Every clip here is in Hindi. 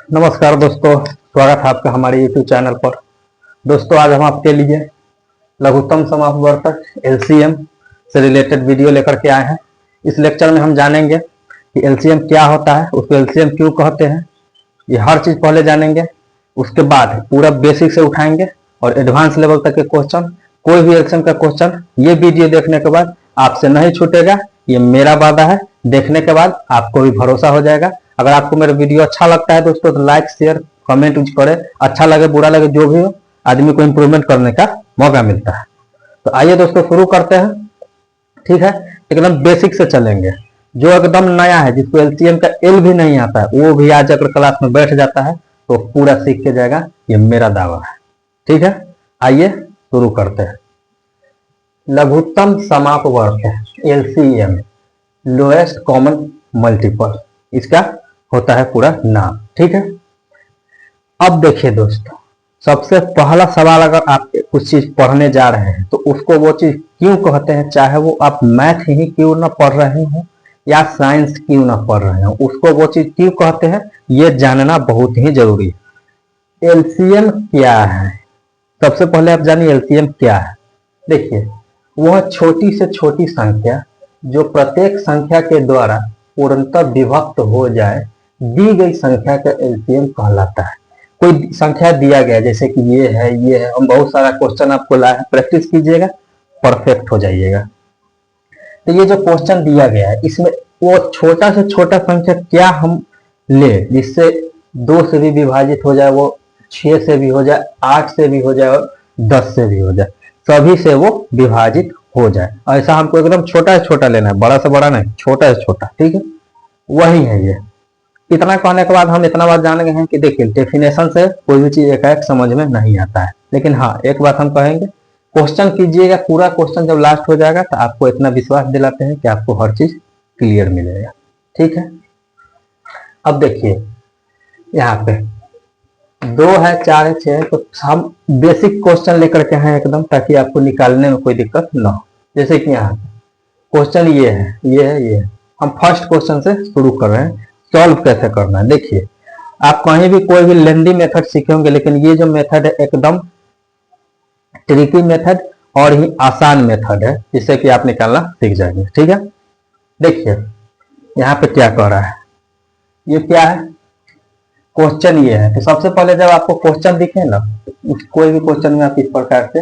नमस्कार दोस्तों, स्वागत है आपका हमारे YouTube चैनल पर। दोस्तों, आज हम आपके लिए लघुत्तम समापवर्तक LCM से रिलेटेड वीडियो लेकर के आए हैं। इस लेक्चर में हम जानेंगे कि LCM क्या होता है, उसको LCM क्यों कहते हैं, ये हर चीज पहले जानेंगे। उसके बाद पूरा बेसिक से उठाएंगे और एडवांस लेवल तक के क्वेश्चन, कोई भी LCM का क्वेश्चन ये वीडियो देखने के बाद आपसे नहीं छूटेगा, ये मेरा वादा है। देखने के बाद आपको भी भरोसा हो जाएगा। अगर आपको मेरा वीडियो अच्छा लगता है दोस्तों तो लाइक शेयर कमेंट करें। अच्छा लगे बुरा लगे जो भी हो, आदमी को इम्प्रूवमेंट करने का मौका मिलता है। तो आइए दोस्तों शुरू करते हैं। ठीक है, एकदम बेसिक से चलेंगे। जो एकदम नया है, जिसको LCM का L भी नहीं आता है, वो भी आज अगर क्लास में बैठ जाता है तो पूरा सीख के जाएगा, ये मेरा दावा है। ठीक है, आइए शुरू करते हैं। लघुत्तम समापवर्त LCM, लोएस्ट कॉमन मल्टीपल, इसका होता है पूरा नाम। ठीक है, अब देखिए दोस्तों, सबसे पहला सवाल, अगर आप कुछ चीज पढ़ने जा रहे हैं तो उसको वो चीज क्यों कहते हैं, चाहे वो आप मैथ ही क्यों ना पढ़ रहे हो या साइंस क्यों ना पढ़ रहे हो, उसको वो चीज क्यों कहते हैं ये जानना बहुत ही जरूरी है। LCM क्या है, सबसे पहले आप जानिए LCM क्या है। देखिए, वह छोटी से छोटी संख्या जो प्रत्येक संख्या के द्वारा पूर्णतः विभक्त हो जाए, दी गई संख्या का LCM कहलाता है। कोई संख्या दिया गया, जैसे कि ये है, हम बहुत सारा क्वेश्चन आपको लाए हैं, प्रैक्टिस कीजिएगा, परफेक्ट हो जाइएगा। तो ये जो क्वेश्चन दिया गया है, इसमें वो छोटा से छोटा संख्या क्या हम ले जिससे 2 से भी विभाजित हो जाए, वो 6 से भी हो जाए, 8 से भी हो जाए और 10 से भी हो जाए, सभी से वो विभाजित हो जाए। ऐसा हमको एकदम छोटा से छोटा लेना है, बड़ा से बड़ा नहीं, छोटा से छोटा। ठीक है, वही है ये। इतना कहने के बाद हम इतना बात जान गए हैं कि देखिए, डेफिनेशन से कोई भी चीज एकाएक समझ में नहीं आता है। लेकिन हाँ, एक बात हम कहेंगे, क्वेश्चन कीजिएगा, पूरा क्वेश्चन जब लास्ट हो जाएगा तो आपको इतना विश्वास दिलाते हैं कि आपको हर चीज क्लियर मिलेगा। ठीक है, अब देखिए यहाँ पे 2 है, 4 है, 6 है, तो हम बेसिक क्वेश्चन लेकर के हैं एकदम, ताकि आपको निकालने में कोई दिक्कत ना हो। जैसे कि यहाँ क्वेश्चन ये है, ये है, ये है। हम फर्स्ट क्वेश्चन से शुरू कर रहे हैं, सॉल्व कैसे करना है। देखिए, आप कहीं भी कोई भी लेंदी मेथड सीखे होंगे, लेकिन ये जो मेथड है एकदम ट्रिकी मेथड और ही आसान मेथड है, जिससे कि आप निकालना सीख जाएंगे। ठीक है, देखिए यहाँ पे क्या कह रहा है, ये क्या है, क्वेश्चन ये है। तो सबसे पहले जब आपको क्वेश्चन दिखे ना, कोई भी क्वेश्चन में आप इस प्रकार से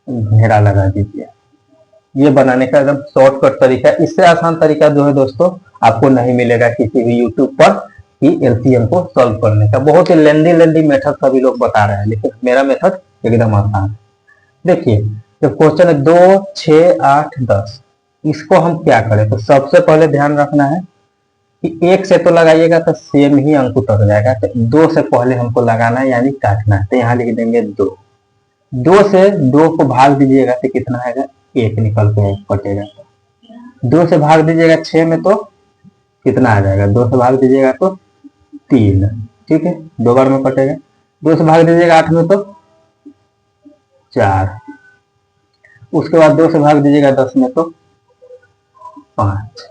घेरा लगा दीजिए। ये बनाने का एकदम शॉर्टकट तरीका है। इससे आसान तरीका जो है दोस्तों आपको नहीं मिलेगा किसी भी यूट्यूब पर कि LCM को सॉल्व करने का। बहुत ही लेंदी मेथड सभी लोग बता रहे हैं, लेकिन मेरा मेथड एकदम आसान है। देखिए, जब क्वेश्चन है 2, 6, 8, 10, इसको हम क्या करें, तो सबसे पहले ध्यान रखना है कि 1 से तो लगाइएगा तो सेम ही अंक उतर जाएगा, तो 2 से पहले हमको लगाना है, यानी काटना है। तो यहाँ लिख देंगे 2। 2 से 2 को भाग दीजिएगा तो कितना आएगा, 1 निकल के 1 कटेगा। 2 से भाग दीजिएगा 6 में तो कितना आ जाएगा, 2 से भाग दीजिएगा तो 3। ठीक है, 2 बार में कटेगा। 2 से भाग दीजिएगा 8 में तो 4। उसके बाद 2 से भाग दीजिएगा 10 में तो 5।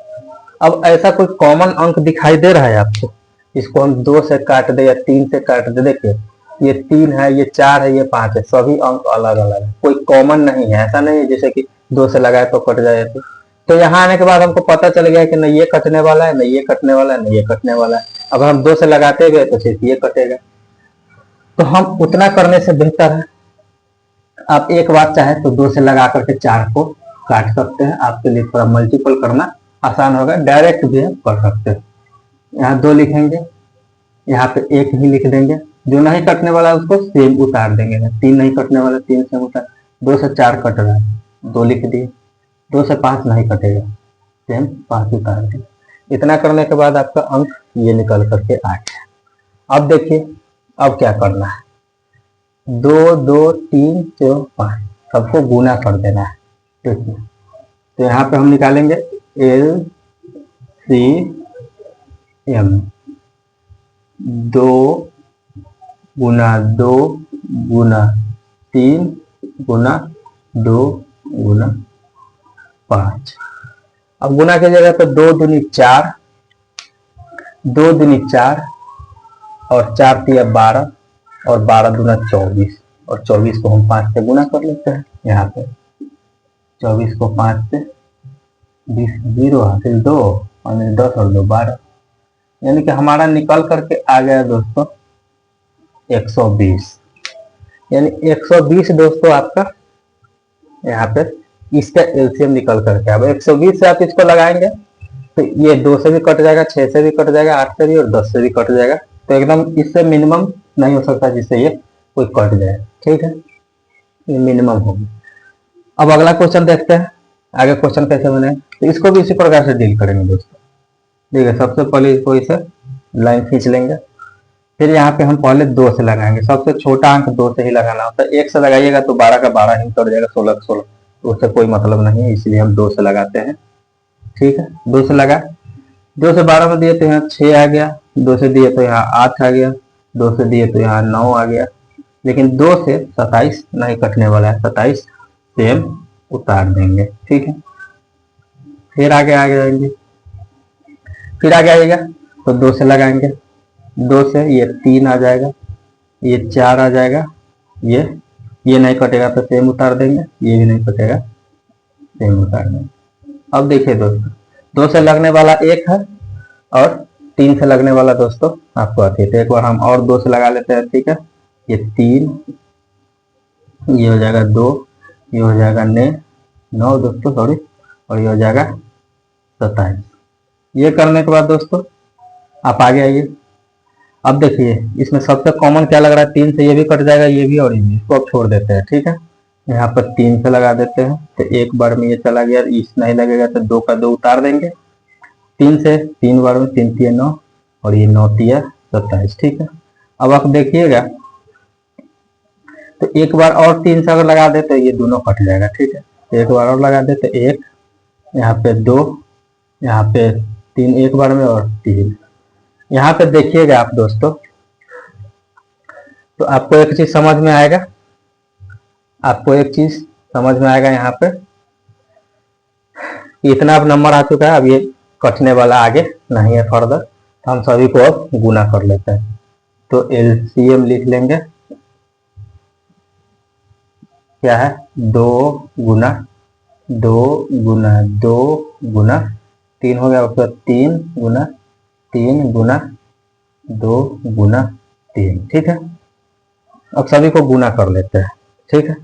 अब ऐसा कोई कॉमन अंक दिखाई दे रहा है आपको, इसको हम 2 से काट दे या 3 से काट दे। देखिए, ये 3 है, ये 4 है, ये 5 है, सभी अंक अलग अलग है, कोई कॉमन नहीं है। ऐसा नहीं है जैसे कि 2 से लगाए तो कट जाए। तो यहाँ आने के बाद हमको पता चल गया कि नहीं ये कटने वाला है, नहीं ये कटने वाला है, नहीं ये कटने वाला है। अगर हम 2 से लगाते गए तो सिर्फ ये कटेगा। तो हम उतना करने से बेहतर है आप एक बार चाहे तो 2 से लगा करके 4 को काट सकते हैं। आपके लिए थोड़ा मल्टीपल करना आसान होगा, डायरेक्ट भी हम कर सकते हैं। यहाँ 2 लिखेंगे, यहाँ पे 1 ही लिख देंगे। जो नहीं कटने वाला है उसको सेम उतार देंगे। 3 नहीं कटने वाला, 3 से उतार। 2 से 4 कट रहा है, 2 लिख दिए। 2 से 5 नहीं कटेगा, सेम 5 उतार दिए। इतना करने के बाद आपका अंक ये निकल करके 8। अब देखिए, अब क्या करना है, 2, 2, 3, 4, 5 सबको गुना कर देना है। देखिए, तो यहाँ पे हम निकालेंगे LCM, 2 गुना 2 गुना 3 गुना 2 गुना 5। अब गुना कीजिएगा तो 2 दूनी 4, 2 दूनी 4 और 4 तिया 12 और 12 दूना 24 और 24 को हम 5 से गुना कर लेते हैं। यहाँ पे 24 को 5 से 20 जीरो हासिल 2 और 10 और 2 12, यानी कि हमारा निकल करके आ गया दोस्तों 120। यानी 120 दोस्तों आपका यहाँ पे इसका एलसीएम निकल करके अब 120 से आप इसको लगाएंगे तो ये 2 से भी कट जाएगा, 6 से भी कट जाएगा, 8 से भी और 10 से भी कट जाएगा। तो एकदम इससे मिनिमम नहीं हो सकता जिससे ये कोई कट जाए। ठीक है, ये मिनिमम होगी। अब अगला क्वेश्चन देखते हैं आगे क्वेश्चन कैसे बने। तो इसको भी इसी प्रकार से डील करेंगे दोस्तों। ठीक है, सबसे पहले इसको इसे लाइन खींच लेंगे, फिर यहाँ पे हम पहले 2 से लगाएंगे। सबसे छोटा अंक 2 से ही लगाना होता है। 1 से लगाइएगा तो 12 का 12 ही कट जाएगा, 16 का 16, तो उससे कोई मतलब नहीं है, इसलिए हम 2 से लगाते हैं। ठीक है, 2 से लगा, 2 से 12 में दिए तो यहाँ 6 आ गया, 2 से दिए तो यहाँ 8 आ गया, 2 से दिए तो यहाँ 9 आ गया, लेकिन 2 से 27 नहीं कटने वाला है, 27 से हम उतार देंगे। ठीक है, फिर आगे आ जाएंगे, फिर आगे आएगा तो 2 से लगाएंगे, 2 से ये 3 आ जाएगा, ये 4 आ जाएगा, ये नहीं कटेगा तो सेम उतार देंगे, ये भी नहीं कटेगा सेम उतार देंगे। अब देखिए दोस्तों, 2 से लगने वाला 1 है और 3 से लगने वाला दोस्तों आपको आती है, तो एक बार हम और 2 से लगा लेते हैं। ठीक है, ये 3, ये हो जाएगा 2, ये हो जाएगा 9 दोस्तों सॉरी, और ये हो जाएगा 27। ये करने के बाद दोस्तों आप आगे आइए। अब देखिए इसमें सबसे कॉमन क्या लग रहा है, 3 से ये भी कट जाएगा, ये भी और ये भी, इसको अब छोड़ देते हैं। ठीक है, यहाँ पर 3 से लगा देते हैं, तो एक बार में ये चला गया, इस नहीं लगेगा तो 2 का 2 उतार देंगे। 3 से 3 बार में 3 तिया 9 और ये 9 तिया 27। ठीक है, अब आप देखिएगा तो एक बार और 3 से अगर लगा दे तो ये दोनों कट जाएगा। ठीक है, तो एक बार और लगा दे तो 1, यहाँ पे 2, यहाँ पे 3 एक बार में और 3। यहाँ पे देखिएगा आप दोस्तों, तो आपको एक चीज समझ में आएगा, आपको एक चीज समझ में आएगा। यहाँ पे इतना अब नंबर आ चुका है, अब ये कटने वाला आगे नहीं है फर्दर, तो हम सभी को अब गुना कर लेते हैं। तो एलसीएम लिख लेंगे, क्या है 2 गुना 2 गुना 2 गुना 3 हो गया, उसका 3 गुना 3 गुना 2 गुना 3। ठीक है, अब सभी को गुना कर लेते हैं। ठीक है,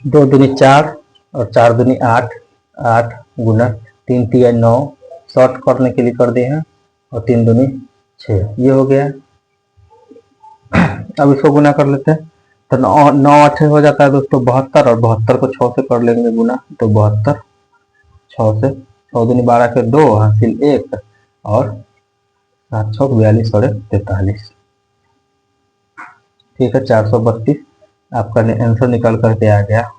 2 दूनी 4 और 4 दूनी 8, 8 गुना 3 तिया 9, शॉर्ट करने के लिए कर दिए हैं, और 3 दूनी 6, ये हो गया। अब इसको गुना कर लेते हैं, तो 9 8 हो जाता है दोस्तों 72, और 72 को 6 से कर लेंगे गुना, तो 72 6 से, 6 दूनी 12 के 2 हासिल 1 और 7 6 42 और 43। ठीक है, 432 आपका आंसर निकल करके आ गया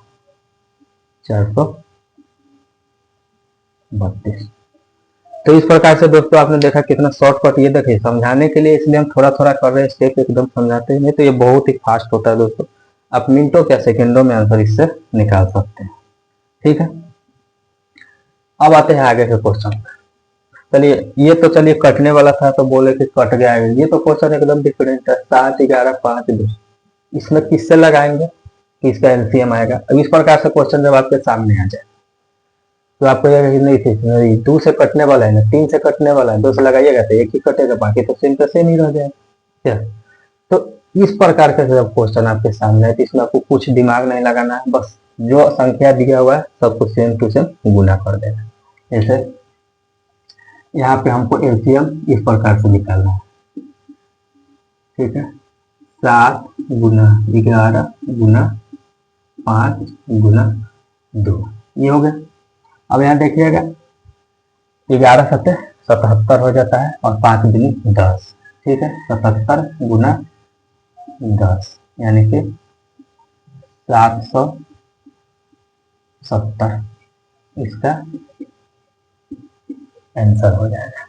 432। तो इस प्रकार से दोस्तों आपने देखा कितना शॉर्टकट, ये देखिए समझाने के लिए, इसलिए हम थोड़ा थोड़ा कर रहे हैं, स्टेप एकदम समझाते हैं, नहीं तो ये बहुत ही फास्ट होता है दोस्तों। आप मिनटों क्या सेकंडों में आंसर इससे निकाल सकते हैं। ठीक है, अब आते हैं आगे के क्वेश्चन। चलिए, ये तो चलिए कटने वाला था तो बोले कि कट गया है, ये तो क्वेश्चन एकदम डिफरेंट है। 7 11 5 2, इसमें किससे लगाएंगे कि इसका एलसीएम आएगा। अब इस प्रकार से क्वेश्चन जब आपके सामने आ जाए तो आपको नहीं थी 2 से कटने वाला है ना, 3 से कटने वाला है, 2 से लगाइएगा तो 1 ही कटेगा, बाकी तो सेम का सेम ही रह जाएगा। तो इस प्रकार का जब क्वेश्चन आपके सामने है तो इसमें आपको कुछ दिमाग नहीं लगाना है, बस जो संख्या दिया हुआ है सबको सेम टू सेम गुना कर देना। जैसे यहाँ पे हमको एलसीएम इस प्रकार से निकालना है। ठीक है, 7 गुना 11 गुना 5 गुना 2, ये हो गया। अब यहाँ देखिएगा 11 7 77 हो जाता है, और 5 दूनी 10। ठीक है, 77 गुना 10 यानी कि 770 इसका आंसर हो जाएगा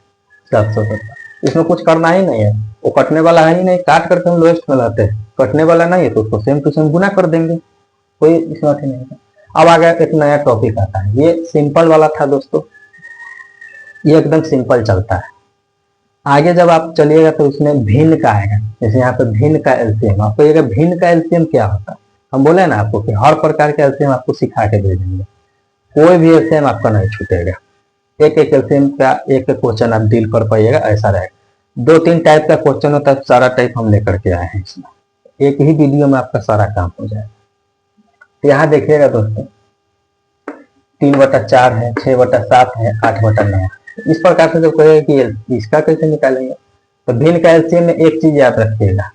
770। इसमें कुछ करना ही नहीं है, वो कटने वाला है ही नहीं, काट करके हम लोएस्ट में लाते हैं, कटने वाला नहीं है तो उसको सेम टू सेम गुना कर देंगे, कोई इस बात ही नहीं है। अब आगे एक नया टॉपिक आता है, ये सिंपल वाला था दोस्तों, ये एकदम सिंपल चलता है। आगे जब आप चलिएगा तो उसमें भिन्न का आएगा, जैसे यहाँ पे भिन्न का एलसीएम आपको ये भिन्न का एलसीएम क्या होता है, हम बोले ना आपको कि हर प्रकार के एलसीएम आपको सिखा के दे देंगे, कोई भी एलसीएम आपका नहीं छूटेगा, एक एक एलसीएम का एक एक क्वेश्चन आप डील कर पाइएगा, ऐसा रहेगा। 2-3 टाइप का क्वेश्चन होता है, सारा टाइप हम लेकर के आए हैं इसमें, एक ही वीडियो में आपका सारा काम हो जाएगा। तो यहाँ देखिएगा दोस्तों 3/4 है, 6/7 है, 8/9 है। इस प्रकार से जब कहेगा कि इसका कैसे निकालेंगे, तो भिन्न का एलसीएम में एक चीज याद रखिएगा,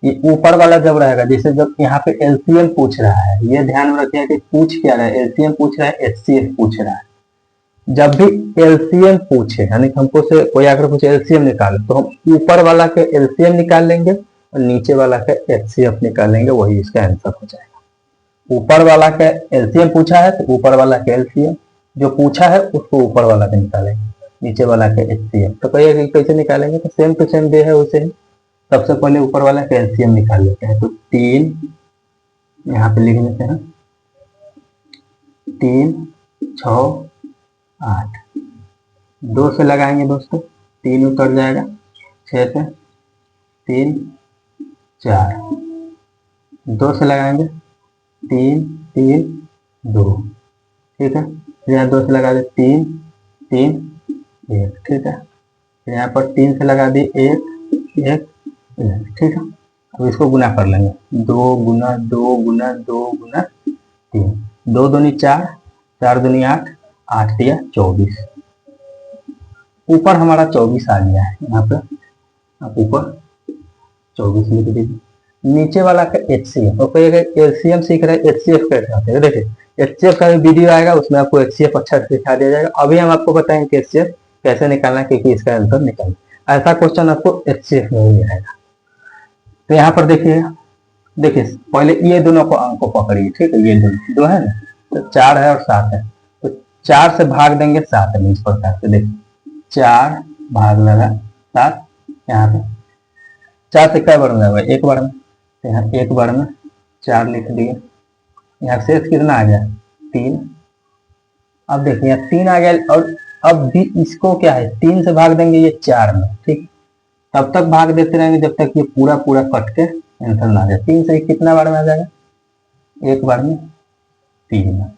ये ऊपर वाला जब रहेगा, जैसे जब यहाँ पे एलसीएम पूछ रहा है, ये ध्यान में रखिएगा कि पूछ क्या रहा है, एलसीएम पूछ रहा है, एचसीएफ पूछ रहा है। जब भी एलसीएम पूछे यानी हमको से कोई आकर पूछे एलसीएम निकाले, तो हम ऊपर वाला के एलसीएम निकाल लेंगे और नीचे वाला के एचसीएफ निकालेंगे, वही इसका आंसर हो जाएगा। ऊपर वाला का एलसीएम पूछा है तो ऊपर वाला का एलसीएम, जो पूछा है उसको ऊपर वाला का निकालेंगे, नीचे वाला का एचसीएम। तो कहिए कैसे निकालेंगे, तो सेम टू सेम दे है उसे ही। सबसे पहले ऊपर वाला का एलसीएम निकाल लेते हैं, तो 3 यहाँ पे लिख लेते हैं, 3, 6, 8, 2 से लगाएंगे दोस्तों, 3 उतर जाएगा, 6 से 3, 4, 2 से लगाएंगे, 3, 3, 2, ठीक है। फिर यहाँ 2 से लगा दे 3, 3, 1, ठीक है। फिर यहाँ पर 3 से लगा दी 1, 1, 1, ठीक है। अब इसको गुना कर लेंगे, 2 गुना 2 गुना 2 गुना 3, 2 दूनी 4, 4 दूनी 8, 8 दिया 24, ऊपर हमारा 24 आ गया है। यहाँ पे आप ऊपर 24 लिख दीजिए। नीचे वाला का एचसीएफ, और एलसीएम सीख रहे हैं, एचसीएफ कैसे आते हैं, देखिए एचसीएफ का भी वीडियो आएगा, उसमें आपको एचसीएफ अच्छा से सिखा दिया जाएगा। अभी हम आपको बताएंगे कि एचसीएफ कैसे निकालना है, क्योंकि इसका आंसर निकालना, ऐसा क्वेश्चन आपको एचसीएफ में ही आएगा। तो यहाँ पर देखिए पहले ये दोनों को अंक को पकड़िए, ठीक है, ये दो है ना, तो 4 है और 7 है, तो 4 से भाग देंगे 7 में, इस प्रकार से देखिए 4 भाग लगा 7, यहाँ पे 4 से क्या बार में जाएगा, एक बार में, तो यहाँ एक बार में 4 लिख दिए। यहाँ शेष कितना आ गया, 3। अब देखिए यहाँ 3 आ गया, और अब भी इसको क्या है 3 से भाग देंगे ये 4 में, ठीक, तब तक भाग देते रहेंगे जब तक ये पूरा पूरा कट के आंसर ना आ जाए। 3 से कितना बार में आ जाएगा, एक बार में 3 में,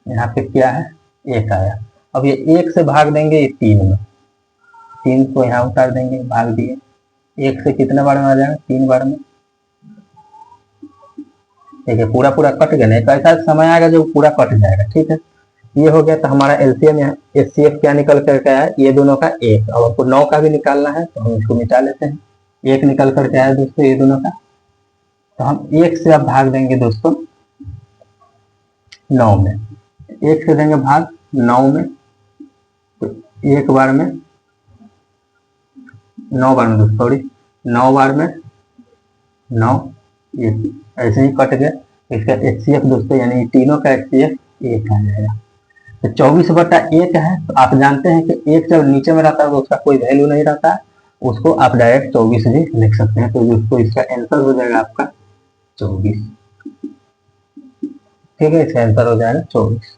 यहाँ पे क्या है 1 आया। अब ये 1 से भाग देंगे ये 3 में, 3 को यहाँ उतार देंगे, भाग दिए, 1 से कितने बार में आ जाएगा, 3 बार में, ठीक है, पूरा पूरा कट गया, नहीं तो ऐसा समय आएगा जो पूरा कट जाएगा, ठीक है। ये हो गया, तो हमारा एलसीएम यहाँ एचसीएफ क्या निकल करके आया, ये दोनों का 1। अब आपको 9 का भी निकालना है, तो हम इसको मिटा लेते हैं। 1 निकल करके आया दोस्तों ये दोनों का, तो हम 1 से अब भाग देंगे दोस्तों 9 में, 1 से देंगे भाग 9 में, तो एक बार में 9 बार में दोस्तों, सॉरी 9 बार में 9, ये ऐसे ही कट गया। इसका एचसीएफ दोस्तों यानी तीनों का एचसीएफ 1 आ जाएगा। तो 24/1 है, तो आप जानते हैं कि 1 जब नीचे में रहता है तो उसका कोई वैल्यू नहीं रहता है, उसको आप डायरेक्ट 24 भी लिख सकते हैं, तो उसको इसका आंसर हो जाएगा आपका 24, ठीक है, इसका आंसर हो जाएगा 24।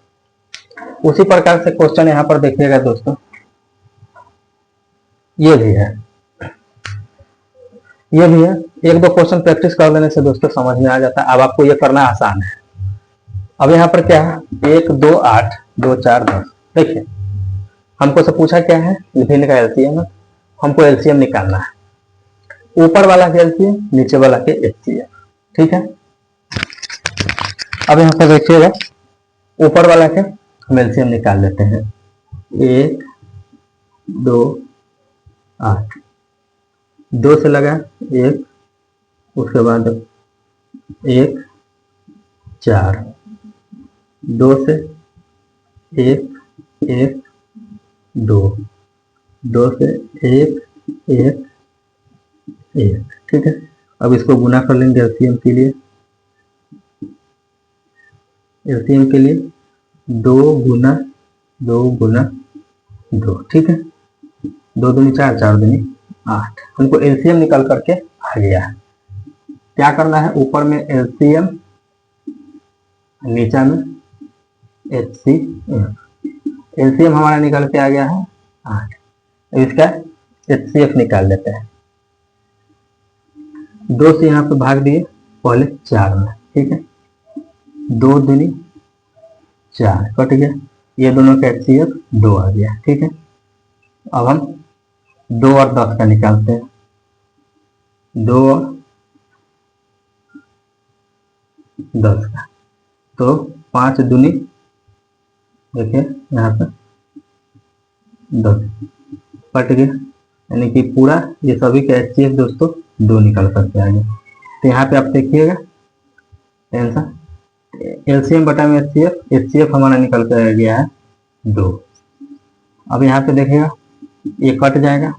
उसी प्रकार से क्वेश्चन यहाँ पर देखिएगा दोस्तों, ये भी है, ये भी है। 1-2 क्वेश्चन प्रैक्टिस कर लेने से दोस्तों समझ में आ जाता है। अब आपको ये करना आसान है। अब यहाँ पर क्या है, 1, 2, 8, 2, 4, 10। देखिए हमको से पूछा क्या है, भिन्न का एलसीएम है, हमको एलसीएम निकालना है, ऊपर वाला के एलसीएम, नीचे वाला के एचसीएम, ठीक है। अब यहाँ पर देखिएगा ऊपर वाला के हम एलसीएम निकाल लेते हैं, 1, 2, 8, 2 से लगा 1, उसके बाद 1, 4, 2 से 1, 1, 2, 2 से 1, 1, 1, ठीक है। अब इसको गुना कर लेंगे एलसीएम के लिए, एलसीएम के लिए 2 गुना 2 गुना 2, ठीक है, 2 दूनी 4, 4 दूनी 8। हमको एलसीएम निकल करके आ गया है। क्या करना है, ऊपर में एलसीएम, नीचे में एचसीएफ। एलसीएम हमारा निकल के आ गया है 8, इसका HCF निकाल लेते हैं। 2 से यहाँ पे भाग दिए पहले 4 में, ठीक है, 2 दूनी 4 कट गया, ये दोनों का HCF 2 आ गया, ठीक है। अब हम 2 और 10 का निकालते हैं। 2 और 10 का, तो 5 दूनी, देखिए यहाँ पे 10 कट गया, यानी कि पूरा ये सभी का HCF दोस्तों 2 निकल करके आ गया। तो यहाँ पे आप देखिएगा आंसर LCM बटा में HCF हमारा निकल कर आ गया है 2। अब यहाँ पे देखिएगा ये कट जाएगा,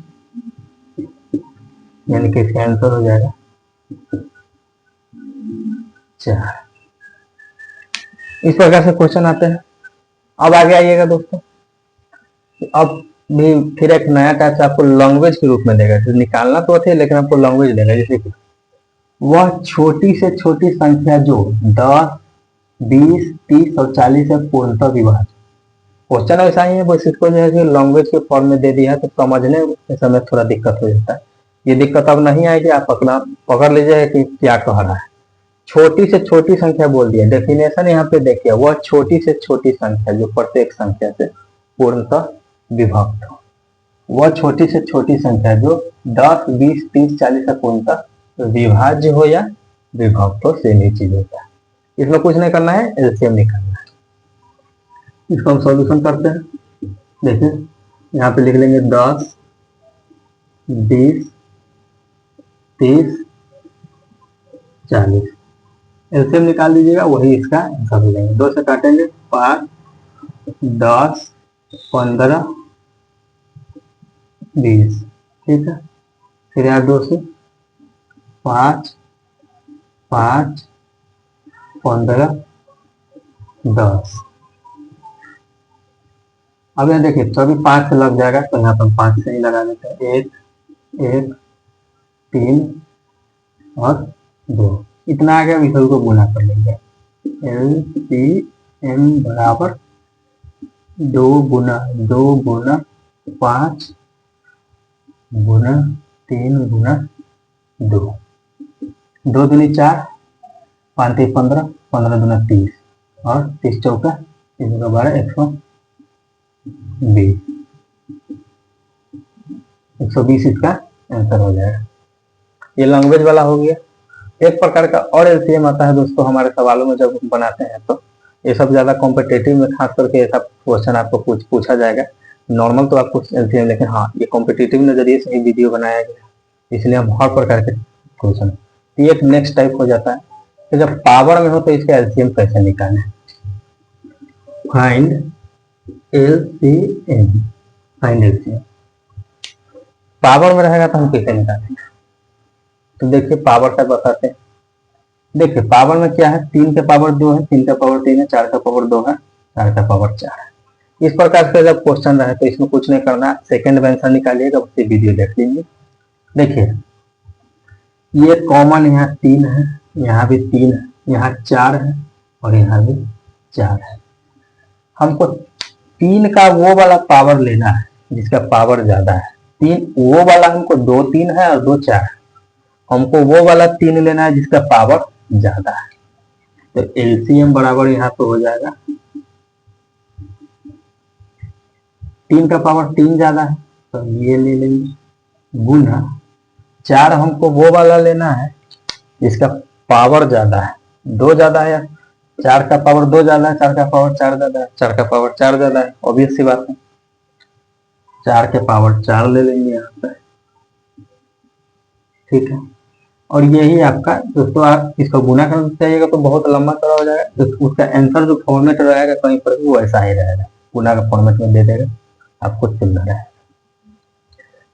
यानी कि इसका आंसर हो जाएगा 4। इस प्रकार से क्वेश्चन आते हैं। अब आगे आइएगा दोस्तों, अब भी फिर एक नया टाइप से आपको लैंग्वेज के रूप में देगा। तो निकालना तो थे लेकिन आपको लैंग्वेज देगा, जैसे कि वह छोटी से छोटी संख्या जो 10, 20, 30 और 40 से पूर्णतः विभाज्य। क्वेश्चन वैसा ही है, बस इसको जो है कि लैंग्वेज के फॉर्म में दे दिया है, तो समझने के समय थोड़ा दिक्कत हो जाता है। ये दिक्कत अब नहीं आएगी, आप पकड़ लीजिए कि क्या कह रहा है। छोटी से छोटी संख्या बोल दिया, डेफिनेशन यहाँ पे देखिए, वह छोटी से छोटी संख्या जो प्रत्येक संख्या से पूर्णतः विभक्त हो। वह छोटी से छोटी संख्या जो 10, 20, 30, 40 से पूर्णतः विभाज्य हो या विभक्त हो, सेम ही चीज होता है। इसमें कुछ नहीं करना है, एलसीएम निकालना है। इसको हम सॉल्यूशन करते हैं। देखिए यहाँ पे लिख लेंगे 10, 20, 30, 40। एलसीएम निकाल दीजिएगा, वही इसका आंसर हो जाएगा। 2 से काटेंगे 5, 10, 15, 20, ठीक है। फिर यहाँ 2 से 5, 5, 15, 10। अब यहाँ देखिए तो अभी 5 से लग जाएगा, तो यहाँ पर 5 से ही लगा देते हैं। 1, 1, 3 और 2, इतना आ गया। इस को गुना कर लेंगे। LCM बराबर 2 गुना 5 गुना 3 गुना 2। 2 दूनी 4, 5 3 15, 15 दूना 30 और 30 चौका 3 12, 120। 120 इसका आंसर हो जाएगा। ये लैंग्वेज वाला हो गया। एक प्रकार का और एलसीएम आता है दोस्तों, हमारे सवालों में जब बनाते हैं तो ये सब ज्यादा कॉम्पिटेटिव में खास करके ऐसा क्वेश्चन आपको पूछा जाएगा। नॉर्मल तो आपको एलसीएम, लेकिन हाँ ये कॉम्पिटेटिव नजरिए से ही वीडियो बनाया गया, इसलिए हम हर प्रकार के क्वेश्चन। ये एक नेक्स्ट टाइप हो जाता है। तो जब पावर में हो तो इसका एलसीएम कैसे निकालें। Find LCM, find LCM. Power में रहेगा तो हम कैसे निकालेंगे, तो देखिए पावर का बताते हैं। देखिए पावर में क्या है, 3 का पावर 2 है, 3 का पावर 3 है, 4 का पावर 2 है, 4 का पावर 4 है। इस प्रकार से जब क्वेश्चन रहे तो इसमें कुछ नहीं करना, सेकंड में आंसर निकालिएगा, उससे वीडियो देख लीजिए। देखिए ये कॉमन यहाँ 3 है, यहाँ भी 3 है, यहाँ 4 है और यहाँ भी 4 है। हमको 3 का वो वाला पावर लेना है जिसका पावर ज्यादा है। 3 वो वाला हमको 2 3 है और 2 4 है, हमको वो वाला 3 लेना है जिसका पावर ज्यादा है। तो एलसीएम बराबर यहाँ पे हो जाएगा, 3 का पावर 3 ज्यादा है तो ये ले लेंगे, गुना 4 हमको वो वाला लेना है जिसका पावर ज्यादा है, 2 ज्यादा है, 4 का पावर 2 ज्यादा है, 4 का पावर 4 ज्यादा है, 4 का पावर 4 ज्यादा है, ऑब्वियस सी बात है। 4 के पावर 4 ले लेंगे यहाँ पे, ठीक है। और यही आपका दोस्तों, आप इसको गुना कर चाहिएगा तो बहुत लंबा चौड़ा हो जाएगा, तो उसका आंसर जो फॉर्मेट रहेगा कहीं पर भी वैसा ही रहेगा, गुना का फॉर्मेट में दे देगा, आपको चुनना रहेगा।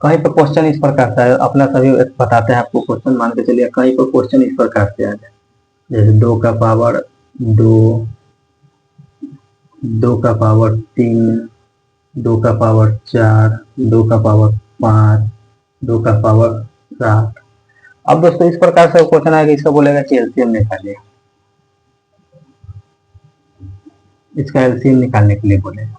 कहीं पर क्वेश्चन इस प्रकार से अपना सभी बताते हैं आपको क्वेश्चन, मान के चलिए कहीं पर क्वेश्चन इस प्रकार से आ जाए, जैसे 2 का पावर 2, 2 का पावर 3, 2 का पावर 4, 2 का पावर 5, 2 का पावर 7। अब दोस्तों इस प्रकार से क्वेश्चन आएगा, इसका बोलेगा कि एलसीएम निकालिए, इसका एलसीएम निकालने के लिए बोलेगा।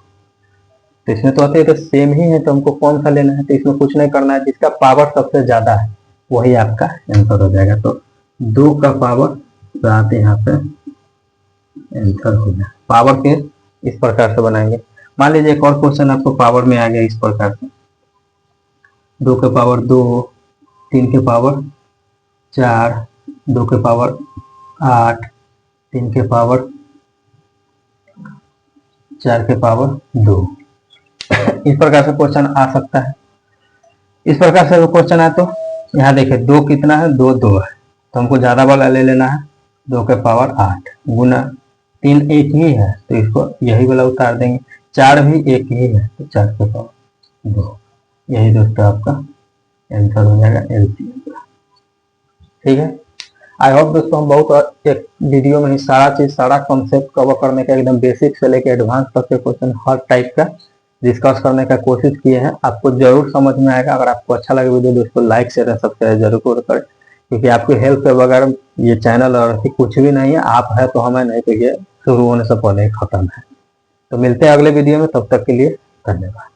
तो इसमें तो आते हैं तो सेम ही है, तो हमको कौन सा लेना है, तो इसमें कुछ नहीं करना है, जिसका पावर सबसे ज्यादा है वही आपका आंसर हो जाएगा। तो 2 का पावर 7 यहाँ पे आंसर हो जाए। पावर के इस प्रकार से बनाएंगे। मान लीजिए एक और क्वेश्चन आपको पावर में आ गया इस प्रकार से, 2 के पावर 2, 3 के पावर 4, 2 के पावर 8, 3 के पावर 4 के पावर 2। इस प्रकार से क्वेश्चन आ सकता है। इस प्रकार से क्वेश्चन आए तो यहाँ देखिए 2 कितना है, 2 2 है, तो हमको ज्यादा वाला ले लेना है, 2 के पावर 8 गुना 3 एक ही है तो इसको यही वाला उतार देंगे, 4 भी एक ही है तो 4 के पावर 2। यही दोस्तों आपका आंसर हो जाएगा एलसीएम का। ठीक है, आई होप दोस्तों हम बहुत एक वीडियो में ही सारा चीज, सारा कॉन्सेप्ट कवर करने का, एकदम बेसिक से लेकर एडवांस तक के क्वेश्चन हर टाइप का डिस्कस करने का कोशिश किए हैं। आपको जरूर समझ में आएगा। अगर आपको अच्छा लगे वीडियो दोस्तों लाइक शेयर सब्सक्राइब जरूर करें, क्योंकि आपकी हेल्प के बगैर ये चैनल और कुछ भी नहीं है। आप है तो हमें नहीं, तो ये शुरू होने से पहले ही खत्म है। तो मिलते हैं अगले वीडियो में, तब तक के लिए धन्यवाद।